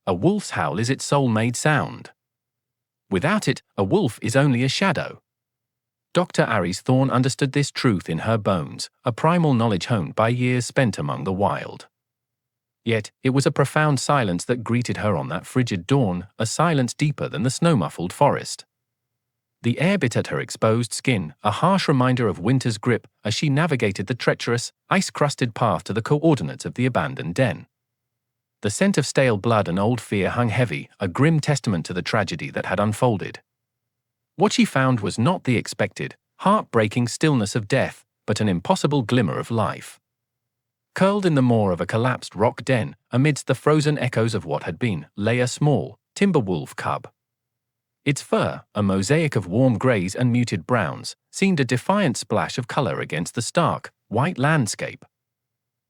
a wolf's howl is its soul-made sound. Without it, a wolf is only a shadow. Dr. Aries Thorne understood this truth in her bones, a primal knowledge honed by years spent among the wild. Yet, it was a profound silence that greeted her on that frigid dawn, a silence deeper than the snow-muffled forest. The air bit at her exposed skin, a harsh reminder of winter's grip as she navigated the treacherous, ice-crusted path to the coordinates of the abandoned den. The scent of stale blood and old fear hung heavy, a grim testament to the tragedy that had unfolded. What she found was not the expected, heartbreaking stillness of death, but an impossible glimmer of life. Curled in the maw of a collapsed rock den, amidst the frozen echoes of what had been, lay a small, timber wolf cub. Its fur, a mosaic of warm greys and muted browns, seemed a defiant splash of color against the stark, white landscape.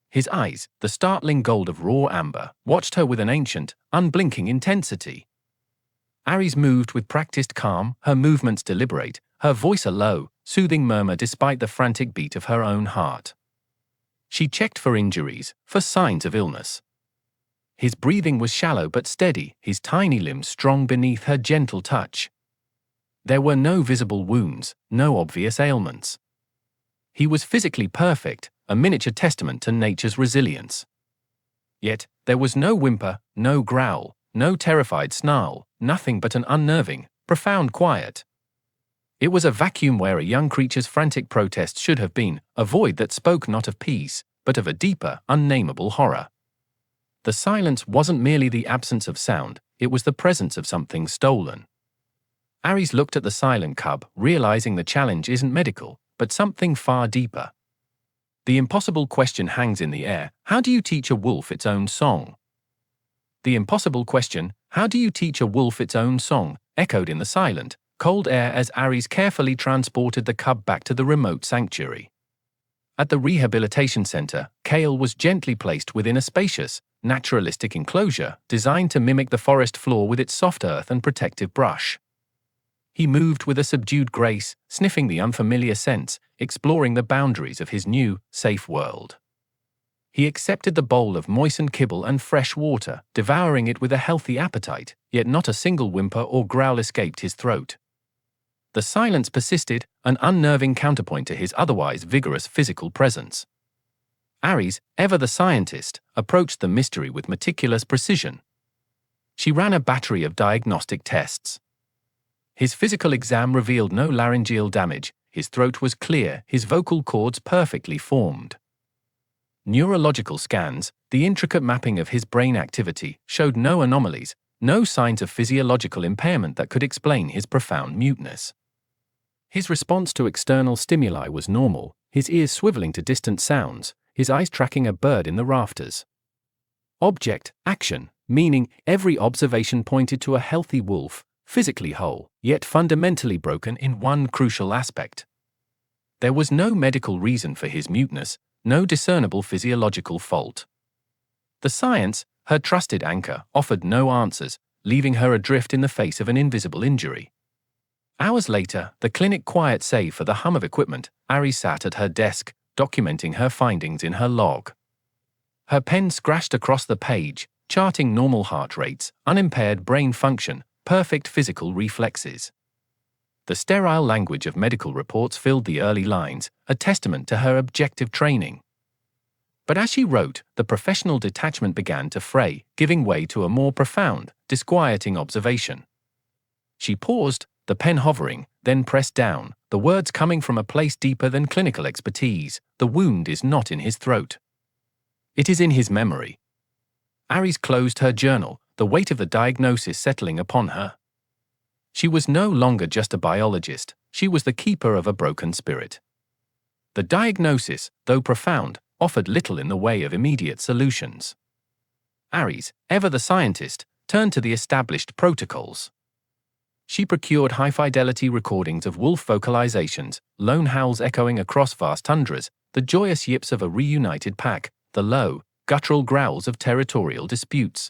His eyes, the startling gold of raw amber, watched her with an ancient, unblinking intensity. Aries moved with practiced calm, her movements deliberate, her voice a low, soothing murmur despite the frantic beat of her own heart. She checked for injuries, for signs of illness. His breathing was shallow but steady, his tiny limbs strong beneath her gentle touch. There were no visible wounds, no obvious ailments. He was physically perfect, a miniature testament to nature's resilience. Yet, there was no whimper, no growl, no terrified snarl, nothing but an unnerving, profound quiet. It was a vacuum where a young creature's frantic protest should have been, a void that spoke not of peace, but of a deeper, unnameable horror. The silence wasn't merely the absence of sound, it was the presence of something stolen. Aries looked at the silent cub, realizing the challenge isn't medical, but something far deeper. The impossible question hangs in the air: how do you teach a wolf its own song? The impossible question, how do you teach a wolf its own song, echoed in the silent, cold air as Aries carefully transported the cub back to the remote sanctuary. At the rehabilitation center, Kale was gently placed within a spacious, naturalistic enclosure designed to mimic the forest floor with its soft earth and protective brush. He moved with a subdued grace, sniffing the unfamiliar scents, exploring the boundaries of his new, safe world. He accepted the bowl of moistened kibble and fresh water, devouring it with a healthy appetite, yet not a single whimper or growl escaped his throat. The silence persisted, an unnerving counterpoint to his otherwise vigorous physical presence. Aries, ever the scientist, approached the mystery with meticulous precision. She ran a battery of diagnostic tests. His physical exam revealed no laryngeal damage, his throat was clear, his vocal cords perfectly formed. Neurological scans, the intricate mapping of his brain activity, showed no anomalies, no signs of physiological impairment that could explain his profound muteness. His response to external stimuli was normal, his ears swiveling to distant sounds, his eyes tracking a bird in the rafters. Object, action, meaning, every observation pointed to a healthy wolf, physically whole, yet fundamentally broken in one crucial aspect. There was no medical reason for his muteness, no discernible physiological fault. The science, her trusted anchor, offered no answers, leaving her adrift in the face of an invisible injury. Hours later, the clinic quiet save for the hum of equipment, Aries sat at her desk, documenting her findings in her log. Her pen scratched across the page, charting normal heart rates, unimpaired brain function, perfect physical reflexes. The sterile language of medical reports filled the early lines, a testament to her objective training. But as she wrote, the professional detachment began to fray, giving way to a more profound, disquieting observation. She paused, the pen hovering, then pressed down, the words coming from a place deeper than clinical expertise. The wound is not in his throat. It is in his memory. Aries closed her journal, the weight of the diagnosis settling upon her. She was no longer just a biologist, she was the keeper of a broken spirit. The diagnosis, though profound, offered little in the way of immediate solutions. Aries, ever the scientist, turned to the established protocols. She procured high-fidelity recordings of wolf vocalizations, lone howls echoing across vast tundras, the joyous yips of a reunited pack, the low, guttural growls of territorial disputes.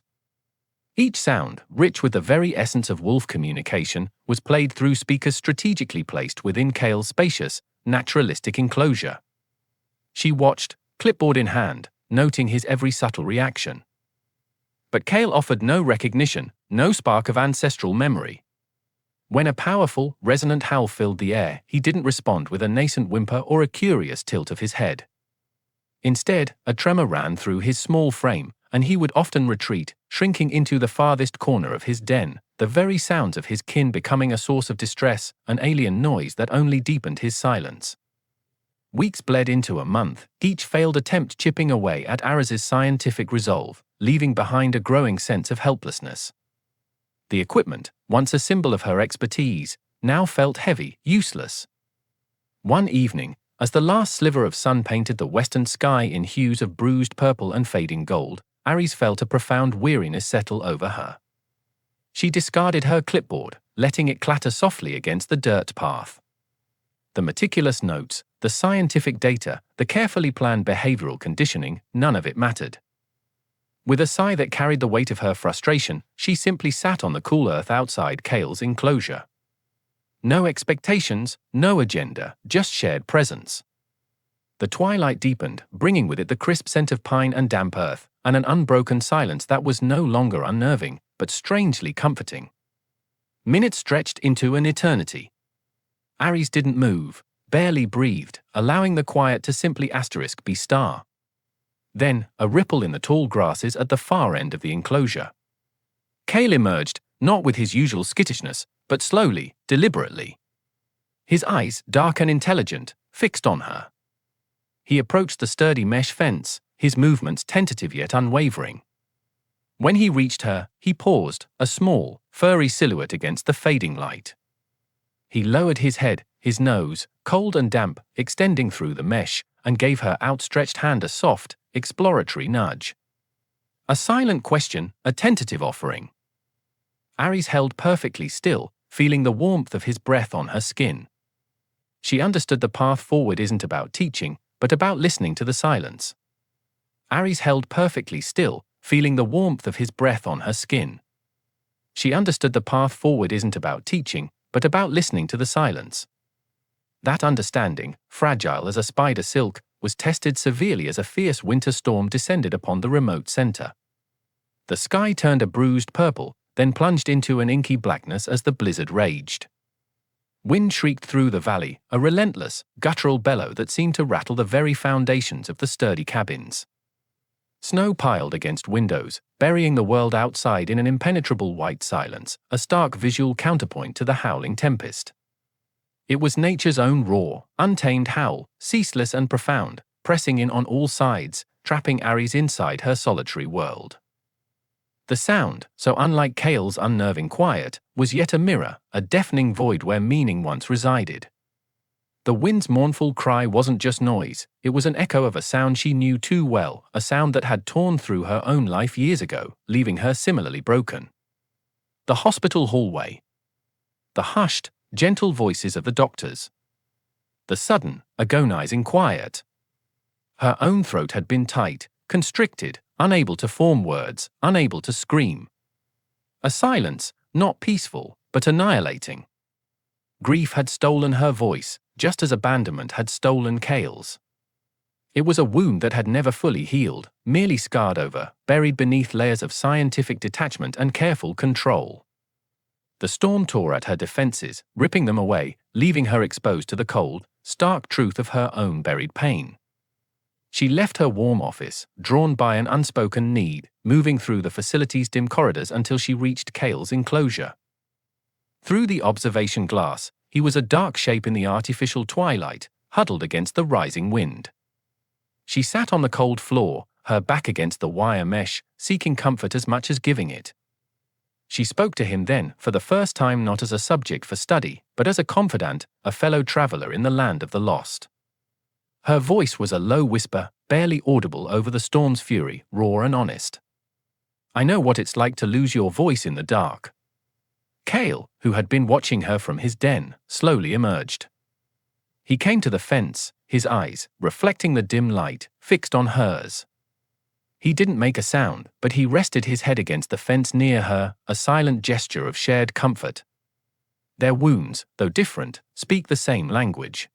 Each sound, rich with the very essence of wolf communication, was played through speakers strategically placed within Kale's spacious, naturalistic enclosure. She watched, clipboard in hand, noting his every subtle reaction. But Kale offered no recognition, no spark of ancestral memory. When a powerful, resonant howl filled the air, he didn't respond with a nascent whimper or a curious tilt of his head. Instead, a tremor ran through his small frame, and he would often retreat, shrinking into the farthest corner of his den, the very sounds of his kin becoming a source of distress, an alien noise that only deepened his silence. Weeks bled into a month, each failed attempt chipping away at Ariz's scientific resolve, leaving behind a growing sense of helplessness. The equipment, once a symbol of her expertise, now felt heavy, useless. One evening, as the last sliver of sun painted the western sky in hues of bruised purple and fading gold, Aries felt a profound weariness settle over her. She discarded her clipboard, letting it clatter softly against the dirt path. The meticulous notes, the scientific data, the carefully planned behavioral conditioning, none of it mattered. With a sigh that carried the weight of her frustration, she simply sat on the cool earth outside Kale's enclosure. No expectations, no agenda, just shared presence. The twilight deepened, bringing with it the crisp scent of pine and damp earth, and an unbroken silence that was no longer unnerving, but strangely comforting. Minutes stretched into an eternity. Aries didn't move, barely breathed, allowing the quiet to simply be star. Then, a ripple in the tall grasses at the far end of the enclosure. Kale emerged, not with his usual skittishness, but slowly, deliberately. His eyes, dark and intelligent, fixed on her. He approached the sturdy mesh fence, his movements tentative yet unwavering. When he reached her, he paused, a small, furry silhouette against the fading light. He lowered his head, his nose, cold and damp, extending through the mesh, and gave her outstretched hand a soft, exploratory nudge. A silent question, a tentative offering. Aries held perfectly still, feeling the warmth of his breath on her skin. She understood the path forward isn't about teaching, but about listening to the silence. Aries held perfectly still, feeling the warmth of his breath on her skin. She understood the path forward isn't about teaching, but about listening to the silence. That understanding, fragile as a spider silk, was tested severely as a fierce winter storm descended upon the remote center. The sky turned a bruised purple, then plunged into an inky blackness as the blizzard raged. Wind shrieked through the valley, a relentless, guttural bellow that seemed to rattle the very foundations of the sturdy cabins. Snow piled against windows, burying the world outside in an impenetrable white silence, a stark visual counterpoint to the howling tempest. It was nature's own raw, untamed howl, ceaseless and profound, pressing in on all sides, trapping Aries inside her solitary world. The sound, so unlike Kale's unnerving quiet, was yet a mirror, a deafening void where meaning once resided. The wind's mournful cry wasn't just noise, it was an echo of a sound she knew too well, a sound that had torn through her own life years ago, leaving her similarly broken. The hospital hallway. The hushed, gentle voices of the doctors. The sudden, agonizing quiet. Her own throat had been tight, constricted, unable to form words, unable to scream. A silence, not peaceful, but annihilating. Grief had stolen her voice, just as abandonment had stolen Kale's. It was a wound that had never fully healed, merely scarred over, buried beneath layers of scientific detachment and careful control. The storm tore at her defenses, ripping them away, leaving her exposed to the cold, stark truth of her own buried pain. She left her warm office, drawn by an unspoken need, moving through the facility's dim corridors until she reached Kale's enclosure. Through the observation glass, he was a dark shape in the artificial twilight, huddled against the rising wind. She sat on the cold floor, her back against the wire mesh, seeking comfort as much as giving it. She spoke to him then, for the first time not as a subject for study, but as a confidant, a fellow traveler in the land of the lost. Her voice was a low whisper, barely audible over the storm's fury, raw and honest. "I know what it's like to lose your voice in the dark." Kale, who had been watching her from his den, slowly emerged. He came to the fence, his eyes, reflecting the dim light, fixed on hers. He didn't make a sound, but he rested his head against the fence near her, a silent gesture of shared comfort. Their wounds, though different, speak the same language.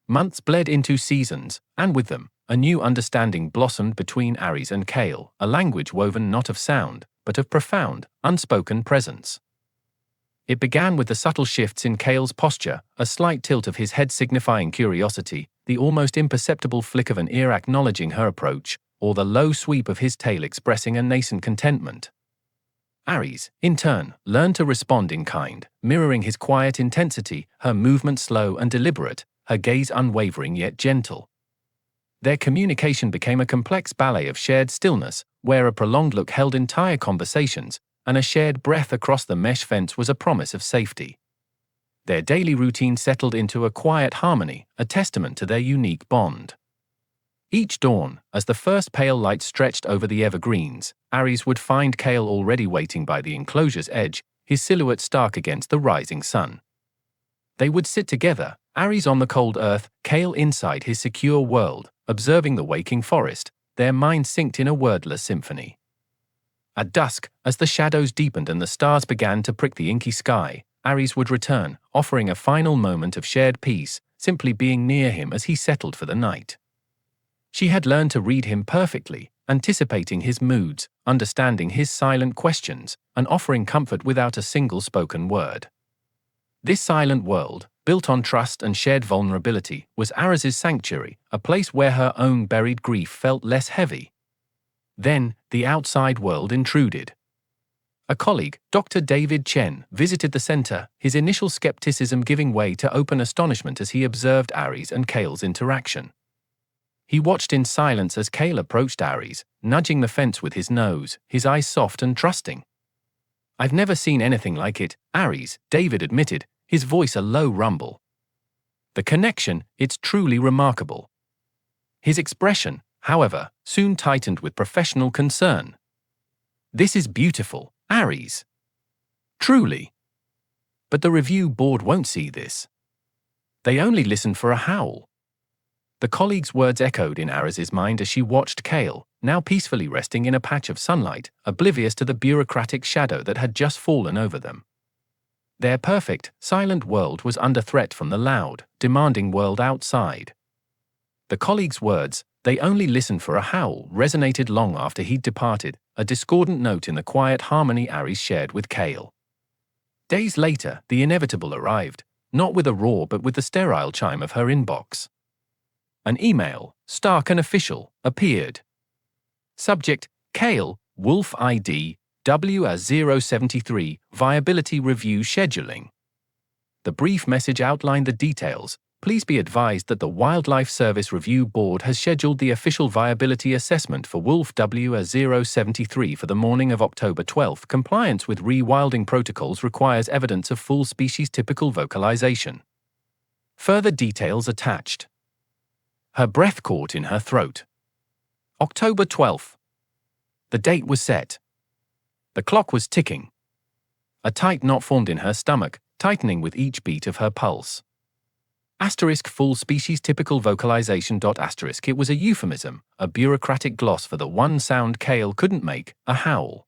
Months bled into seasons, and with them, a new understanding blossomed between Ares and Kale, a language woven not of sound, but of profound, unspoken presence. It began with the subtle shifts in Kale's posture, a slight tilt of his head signifying curiosity, the almost imperceptible flick of an ear acknowledging her approach, or the low sweep of his tail expressing a nascent contentment. Ares, in turn, learned to respond in kind, mirroring his quiet intensity, her movement slow and deliberate, her gaze unwavering yet gentle. Their communication became a complex ballet of shared stillness, where a prolonged look held entire conversations, and a shared breath across the mesh fence was a promise of safety. Their daily routine settled into a quiet harmony, a testament to their unique bond. Each dawn, as the first pale light stretched over the evergreens, Ares would find Kale already waiting by the enclosure's edge, his silhouette stark against the rising sun. They would sit together, Ares on the cold earth, Kale inside his secure world, observing the waking forest, their minds synced in a wordless symphony. At dusk, as the shadows deepened and the stars began to prick the inky sky, Ares would return, offering a final moment of shared peace, simply being near him as he settled for the night. She had learned to read him perfectly, anticipating his moods, understanding his silent questions, and offering comfort without a single spoken word. This silent world, built on trust and shared vulnerability, was Ares's sanctuary, a place where her own buried grief felt less heavy. Then, the outside world intruded. A colleague, Dr. David Chen, visited the center, his initial skepticism giving way to open astonishment as he observed Ares and Kale's interaction. He watched in silence as Kale approached Ares, nudging the fence with his nose, his eyes soft and trusting. "I've never seen anything like it, Ares," David admitted, his voice a low rumble. "The connection, it's truly remarkable." His expression, however, soon tightened with professional concern. "This is beautiful, Ares. Truly. But the review board won't see this. They only listen for a howl." The colleague's words echoed in Ares's mind as she watched Kale, now peacefully resting in a patch of sunlight, oblivious to the bureaucratic shadow that had just fallen over them. Their perfect, silent world was under threat from the loud, demanding world outside. The colleague's words, "They only listen for a howl," resonated long after he'd departed, a discordant note in the quiet harmony Ares shared with Kale. Days later, the inevitable arrived, not with a roar but with the sterile chime of her inbox. An email, stark and official, appeared. Subject: Kale, Wolf ID, WA073, Viability Review Scheduling. The brief message outlined the details. "Please be advised that the Wildlife Service Review Board has scheduled the official viability assessment for Wolf WA073 for the morning of October 12. Compliance with rewilding protocols requires evidence of full species typical vocalization. Further details attached." Her breath caught in her throat. October 12th. The date was set. The clock was ticking. A tight knot formed in her stomach, tightening with each beat of her pulse. Asterisk full species typical vocalization. Asterisk it was a euphemism, a bureaucratic gloss for the one sound Kale couldn't make, a howl.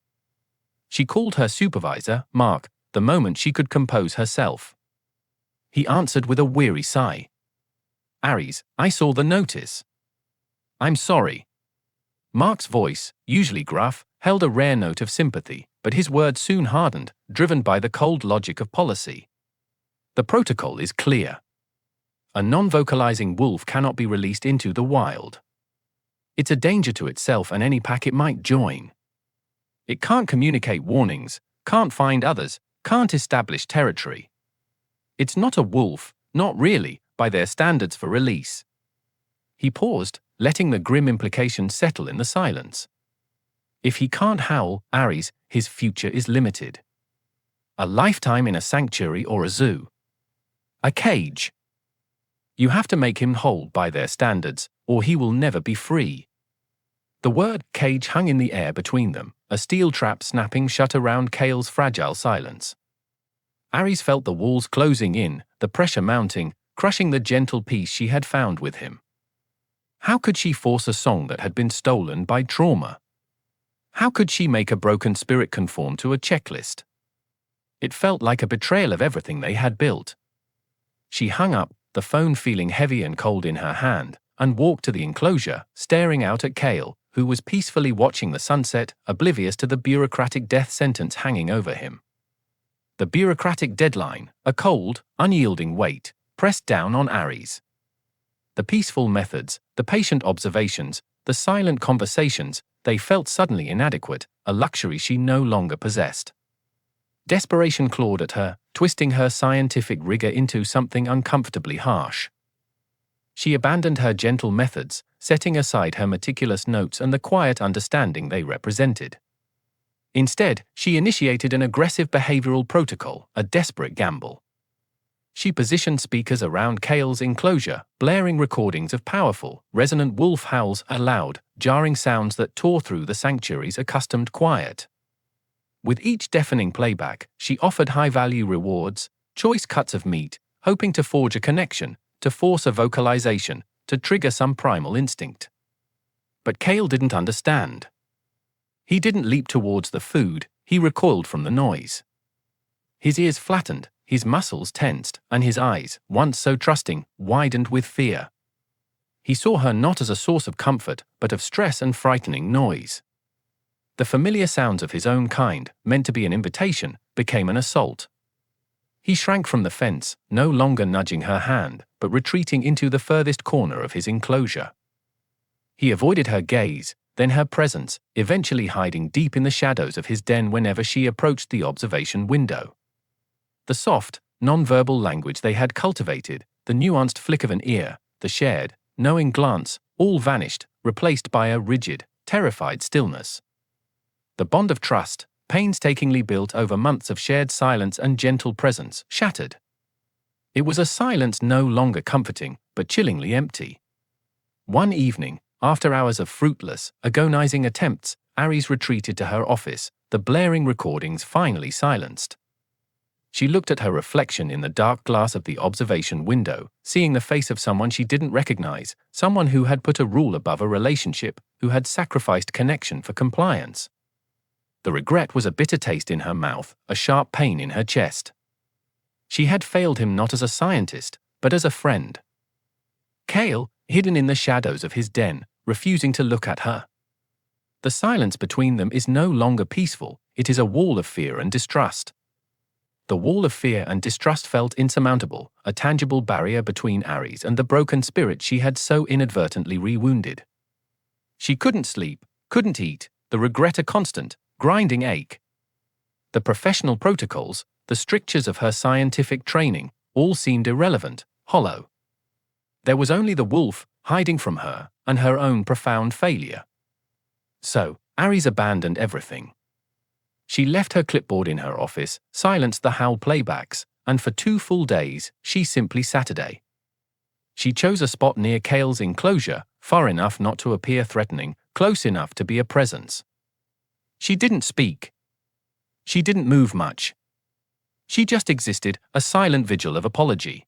She called her supervisor, Mark, the moment she could compose herself. He answered with a weary sigh. "Ares, I saw the notice." "I'm sorry." Mark's voice, usually gruff, held a rare note of sympathy, but his words soon hardened, driven by the cold logic of policy. "The protocol is clear. A non-vocalizing wolf cannot be released into the wild. It's a danger to itself and any pack it might join. It can't communicate warnings, can't find others, can't establish territory. It's not a wolf, not really, by their standards for release." He paused, letting the grim implications settle in the silence. If he can't howl, Ares, his future is limited. A lifetime in a sanctuary or a zoo. A cage. You have to make him whole by their standards, or he will never be free. The word cage hung in the air between them, a steel trap snapping shut around Kale's fragile silence. Ares felt the walls closing in, the pressure mounting, crushing the gentle peace she had found with him. How could she force a song that had been stolen by trauma? How could she make a broken spirit conform to a checklist? It felt like a betrayal of everything they had built. She hung up, the phone feeling heavy and cold in her hand, and walked to the enclosure, staring out at Howl, who was peacefully watching the sunset, oblivious to the bureaucratic death sentence hanging over him. The bureaucratic deadline, a cold, unyielding weight, pressed down on Aries. The peaceful methods, the patient observations, the silent conversations, they felt suddenly inadequate, a luxury she no longer possessed. Desperation clawed at her, twisting her scientific rigor into something uncomfortably harsh. She abandoned her gentle methods, setting aside her meticulous notes and the quiet understanding they represented. Instead, she initiated an aggressive behavioral protocol, a desperate gamble. She positioned speakers around Howl's enclosure, blaring recordings of powerful, resonant wolf howls aloud, jarring sounds that tore through the sanctuary's accustomed quiet. With each deafening playback, she offered high-value rewards, choice cuts of meat, hoping to forge a connection, to force a vocalization, to trigger some primal instinct. But Howl didn't understand. He didn't leap towards the food, he recoiled from the noise. His ears flattened, his muscles tensed, and his eyes, once so trusting, widened with fear. He saw her not as a source of comfort, but of stress and frightening noise. The familiar sounds of his own kind, meant to be an invitation, became an assault. He shrank from the fence, no longer nudging her hand, but retreating into the furthest corner of his enclosure. He avoided her gaze, then her presence, eventually hiding deep in the shadows of his den whenever she approached the observation window. The soft, non-verbal language they had cultivated, the nuanced flick of an ear, the shared, knowing glance, all vanished, replaced by a rigid, terrified stillness. The bond of trust, painstakingly built over months of shared silence and gentle presence, shattered. It was a silence no longer comforting, but chillingly empty. One evening, after hours of fruitless, agonizing attempts, Aries retreated to her office, the blaring recordings finally silenced. She looked at her reflection in the dark glass of the observation window, seeing the face of someone she didn't recognize, someone who had put a rule above a relationship, who had sacrificed connection for compliance. The regret was a bitter taste in her mouth, a sharp pain in her chest. She had failed him not as a scientist, but as a friend. Howl, hidden in the shadows of his den, refusing to look at her. The silence between them is no longer peaceful, it is a wall of fear and distrust. The wall of fear and distrust felt insurmountable, a tangible barrier between Aries and the broken spirit she had so inadvertently re-wounded. She couldn't sleep, couldn't eat, the regret a constant, grinding ache. The professional protocols, the strictures of her scientific training, all seemed irrelevant, hollow. There was only the wolf, hiding from her, and her own profound failure. So, Aries abandoned everything. She left her clipboard in her office, silenced the Howl playbacks, and for 2 full days, she simply Saturday. She chose a spot near Howl's enclosure, far enough not to appear threatening, close enough to be a presence. She didn't speak. She didn't move much. She just existed, a silent vigil of apology.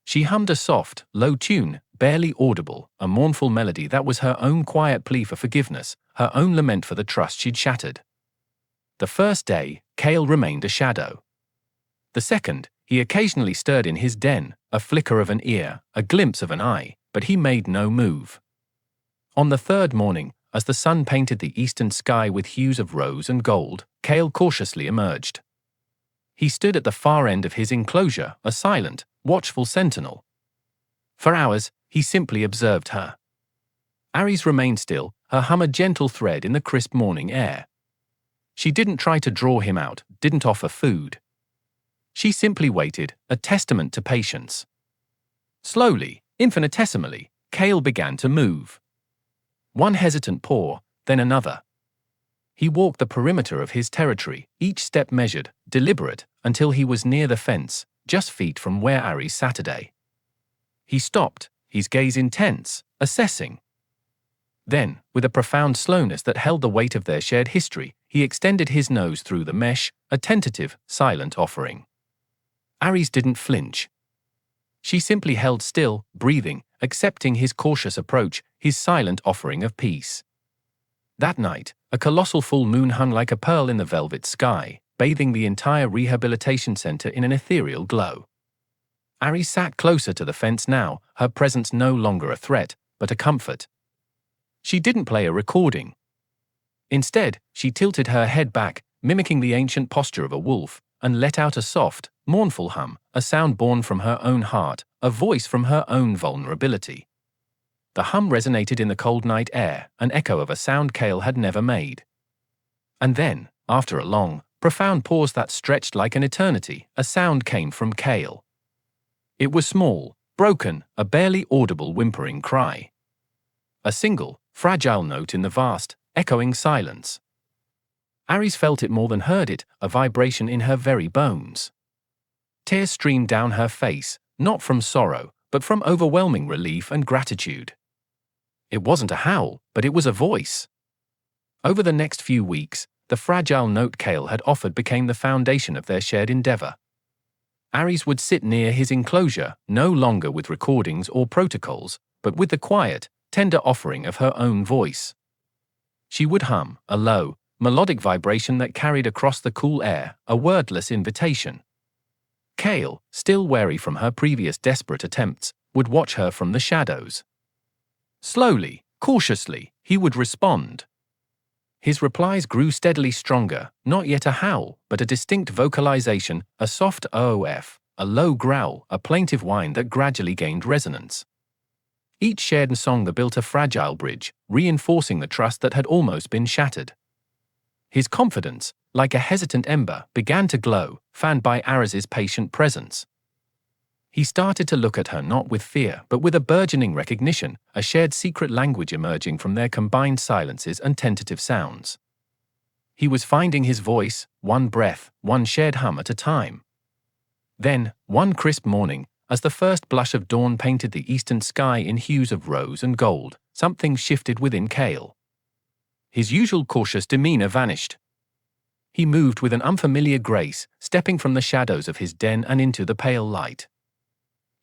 She hummed a soft, low tune, barely audible, a mournful melody that was her own quiet plea for forgiveness, her own lament for the trust she'd shattered. The first day, Howl remained a shadow. The second, he occasionally stirred in his den, a flicker of an ear, a glimpse of an eye, but he made no move. On the third morning, as the sun painted the eastern sky with hues of rose and gold, Howl cautiously emerged. He stood at the far end of his enclosure, a silent, watchful sentinel. For hours, he simply observed her. Aries remained still, her hum a gentle thread in the crisp morning air. She didn't try to draw him out, didn't offer food. She simply waited, a testament to patience. Slowly, infinitesimally, Howl began to move. One hesitant paw, then another. He walked the perimeter of his territory, each step measured, deliberate, until he was near the fence, just feet from where Aries Saturday. He stopped, his gaze intense, assessing. Then, with a profound slowness that held the weight of their shared history, he extended his nose through the mesh, a tentative, silent offering. Aries didn't flinch. She simply held still, breathing, accepting his cautious approach, his silent offering of peace. That night, a colossal full moon hung like a pearl in the velvet sky, bathing the entire rehabilitation center in an ethereal glow. Aries sat closer to the fence now, her presence no longer a threat, but a comfort. She didn't play a recording. Instead, she tilted her head back, mimicking the ancient posture of a wolf, and let out a soft, mournful hum, a sound born from her own heart, a voice from her own vulnerability. The hum resonated in the cold night air, an echo of a sound Kale had never made. And then, after a long, profound pause that stretched like an eternity, a sound came from Kale. It was small, broken, a barely audible whimpering cry. A single, fragile note in the vast, echoing silence. Aries felt it more than heard it, a vibration in her very bones. Tears streamed down her face, not from sorrow, but from overwhelming relief and gratitude. It wasn't a howl, but it was a voice. Over the next few weeks, the fragile note Kale had offered became the foundation of their shared endeavor. Aries would sit near his enclosure, no longer with recordings or protocols, but with the quiet, tender offering of her own voice. She would hum, a low, melodic vibration that carried across the cool air, a wordless invitation. Kale, still wary from her previous desperate attempts, would watch her from the shadows. Slowly, cautiously, he would respond. His replies grew steadily stronger, not yet a howl, but a distinct vocalization, a soft oof, a low growl, a plaintive whine that gradually gained resonance. Each shared song that built a fragile bridge, reinforcing the trust that had almost been shattered. His confidence, like a hesitant ember, began to glow, fanned by Aries's patient presence. He started to look at her not with fear, but with a burgeoning recognition, a shared secret language emerging from their combined silences and tentative sounds. He was finding his voice, one breath, one shared hum at a time. Then, one crisp morning, as the first blush of dawn painted the eastern sky in hues of rose and gold, something shifted within Kale. His usual cautious demeanor vanished. He moved with an unfamiliar grace, stepping from the shadows of his den and into the pale light.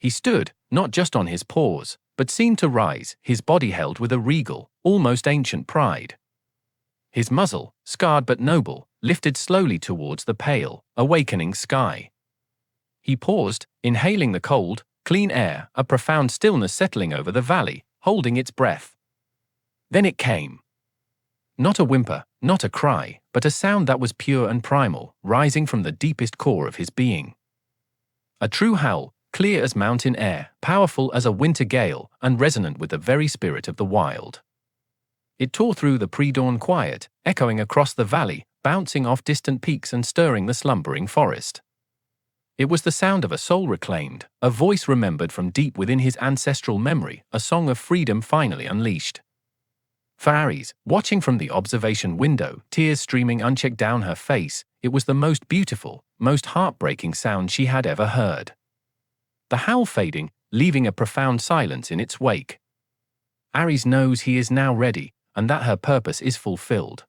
He stood, not just on his paws, but seemed to rise, his body held with a regal, almost ancient pride. His muzzle, scarred but noble, lifted slowly towards the pale, awakening sky. He paused, inhaling the cold, clean air, a profound stillness settling over the valley, holding its breath. Then it came. Not a whimper, not a cry, but a sound that was pure and primal, rising from the deepest core of his being. A true howl, clear as mountain air, powerful as a winter gale, and resonant with the very spirit of the wild. It tore through the pre-dawn quiet, echoing across the valley, bouncing off distant peaks and stirring the slumbering forest. It was the sound of a soul reclaimed, a voice remembered from deep within his ancestral memory, a song of freedom finally unleashed. For Aries, watching from the observation window, tears streaming unchecked down her face, it was the most beautiful, most heartbreaking sound she had ever heard. The howl fading, leaving a profound silence in its wake. Aries knows he is now ready, and that her purpose is fulfilled.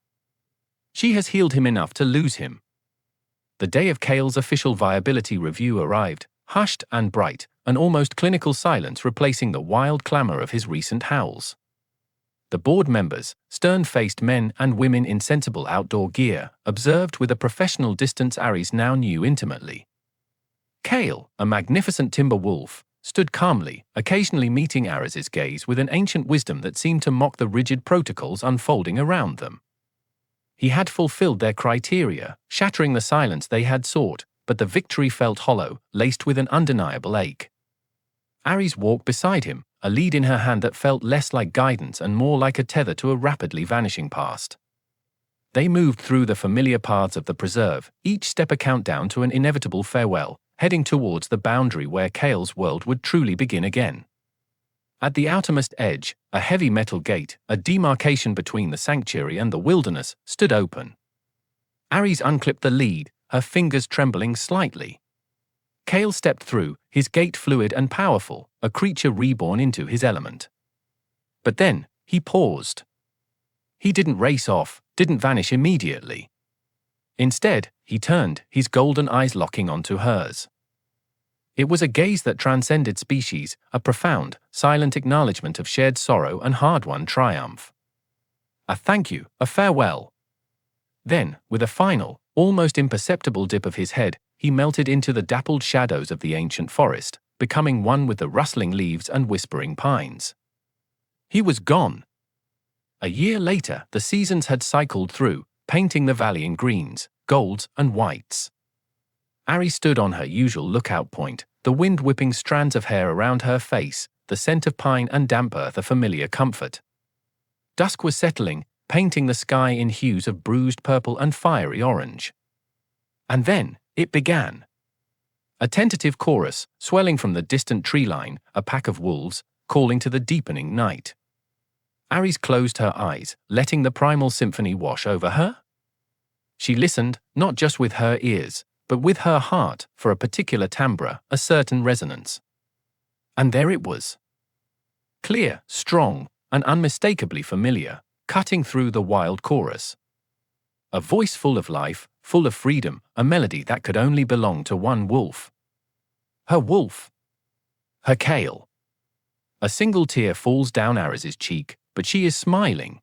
She has healed him enough to lose him. The day of Kale's official viability review arrived, hushed and bright, an almost clinical silence replacing the wild clamor of his recent howls. The board members, stern-faced men and women in sensible outdoor gear, observed with a professional distance Aries now knew intimately. Kale, a magnificent timber wolf, stood calmly, occasionally meeting Aries's gaze with an ancient wisdom that seemed to mock the rigid protocols unfolding around them. He had fulfilled their criteria, shattering the silence they had sought, but the victory felt hollow, laced with an undeniable ache. Aries walked beside him, a lead in her hand that felt less like guidance and more like a tether to a rapidly vanishing past. They moved through the familiar paths of the preserve, each step a countdown to an inevitable farewell, heading towards the boundary where Kale's world would truly begin again. At the outermost edge, a heavy metal gate, a demarcation between the sanctuary and the wilderness, stood open. Aries unclipped the lead, her fingers trembling slightly. Kale stepped through, his gait fluid and powerful, a creature reborn into his element. But then, he paused. He didn't race off, didn't vanish immediately. Instead, he turned, his golden eyes locking onto hers. It was a gaze that transcended species, a profound, silent acknowledgement of shared sorrow and hard-won triumph. A thank you, a farewell. Then, with a final, almost imperceptible dip of his head, he melted into the dappled shadows of the ancient forest, becoming one with the rustling leaves and whispering pines. He was gone. A year later, the seasons had cycled through, painting the valley in greens, golds, and whites. Ari stood on her usual lookout point, the wind whipping strands of hair around her face, the scent of pine and damp earth a familiar comfort. Dusk was settling, painting the sky in hues of bruised purple and fiery orange. And then, it began. A tentative chorus, swelling from the distant tree line, a pack of wolves, calling to the deepening night. Aries closed her eyes, letting the primal symphony wash over her. She listened, not just with her ears, but with her heart, for a particular timbre, a certain resonance. And there it was. Clear, strong, and unmistakably familiar, cutting through the wild chorus. A voice full of life, full of freedom, a melody that could only belong to one wolf. Her wolf. Her Kale. A single tear falls down Aris's cheek, but she is smiling.